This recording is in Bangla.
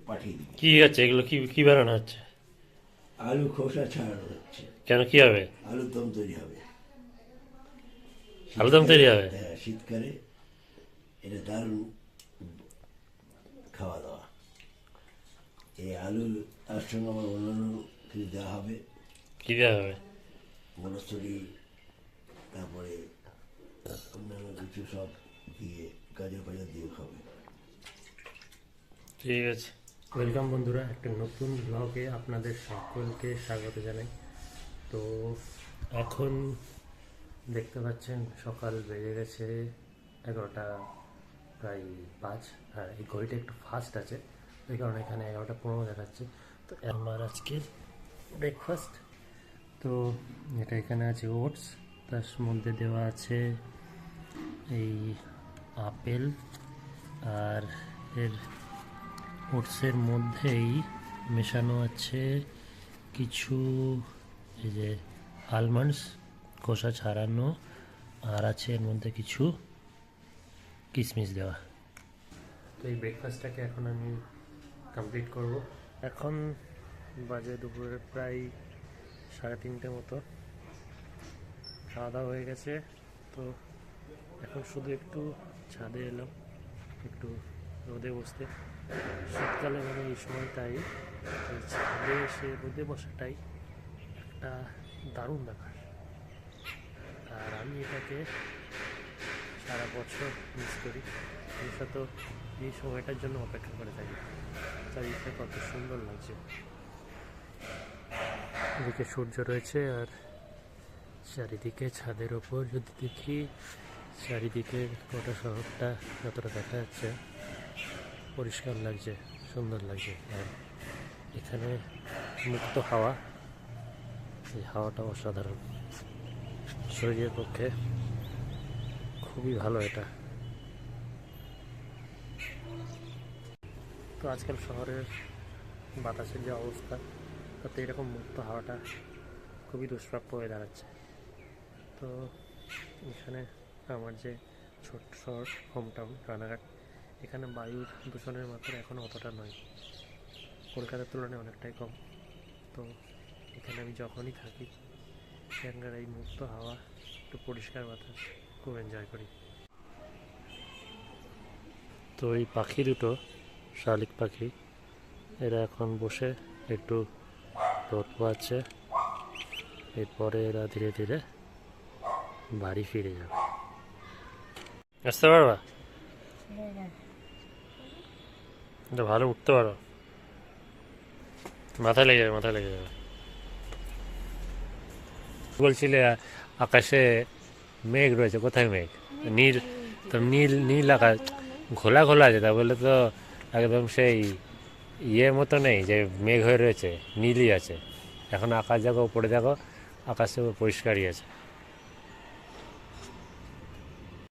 পাঠিয়ে দিই। কি আছে এগুলো? কি কি বানানো হচ্ছে? আলু খোসা ছাড়ানো হচ্ছে, কেন, কি হবে? আলুর দম তৈরি হবে। আলুদম তৈরি হবে? হ্যাঁ, শীতকালে এটা দারুণ খাওয়া দাওয়া। এই আলুর তার সঙ্গে আমার অন্যান্য কিছু দেওয়া হবে, কি দেওয়া হবে? মনস্তরি, তারপরে অন্যান্য কিছু সব দিয়ে গাজর ফাজর দিয়ে খাবে। ঠিক আছে। ওয়েলকাম বন্ধুরা, একটা নতুন ব্লগে আপনাদের সকলকে স্বাগত জানাই। তো এখন দেখতে পাচ্ছেন সকাল বেজে গেছে 11টা প্রায় 5। হ্যাঁ, এই ঘড়িটা একটু ফাস্ট আছে, ওই কারণে এখানে 11টা 15 দেখাচ্ছে। তো আমার আজকের ব্রেকফাস্ট, তো এটা এখানে আছে ওটস, তার মধ্যে দেওয়া আছে এই আপেল, আর এর ওটসের মধ্যেই মেশানো আছে কিছু এই যে আলমন্ডস খোসা ছাড়ানো, আর আছে এর মধ্যে কিছু কিশমিশ দেওয়া। তো এই ব্রেকফাস্টটাকে এখন আমি কমপ্লিট করব। এখন বাজে দুপুরের প্রায় 3:30 মতো। খাওয়া দাওয়া হয়ে গেছে, তো এখন শুধু একটু ছাদে এলাম একটু রোদে বসতে। শীতকালে মানে এই সময়টাই এই ছাদে এসে রোদে বসাটাই একটা দারুণ ব্যাপার। আর আমি এটাকে সারা বছর মিস করি, বিশেষত এই সময়টার জন্য অপেক্ষা করে থাকি। চারিদিকে কত সুন্দর লাগছে, এদিকে সূর্য রয়েছে আর চারিদিকে ছাদের ওপর যদি দেখি, চারিদিকে গোটা শহরটা যতটা দেখা যাচ্ছে পরিষ্কার লাগছে, সুন্দর লাগছে। আর এখানে মুক্ত হাওয়া, এই হাওয়াটা অসাধারণ, শরীরের পক্ষে খুবই ভালো এটা। তো আজকাল শহরের বাতাসের যে অবস্থা, তাতে এরকম মুক্ত হাওয়াটা খুবই দুষ্প্রাপ্য হয়ে দাঁড়াচ্ছে। তো এখানে আমার যে ছোট্ট শহর, হোম টাউন রানাঘাট, এখানে বায়ুর দূষণের মাত্রা এখনও অতটা নয়, কলকাতার তুলনায় অনেকটাই কম। তো এখানে আমি যখনই থাকি এখানকার এই মুক্ত হাওয়া, একটু পরিষ্কার বাতাস খুব এনজয় করি। তো এই পাখি দুটো, শালিক পাখি, এরা এখন বসে একটু রোদ পোয়াচ্ছে, এরপরে এরা ধীরে ধীরে বাড়ি ফিরে যাবে। আসতে পারবা? ভালো উঠতে পারো, মাথায় লেগে যাবে, মাথায় লেগে যাবে। বলছিলে আকাশে মেঘ রয়েছে, কোথায় মেঘ? নীল, তো নীল নীল আকাশ, ঘোলা ঘোলা আছে, তা বলে তো একদম সেই ইয়ের মতো নেই যে মেঘ হয়ে রয়েছে, নীলই আছে। এখন আকাশ দেখো, উপরে দেখো, আকাশে পরিষ্কারই আছে।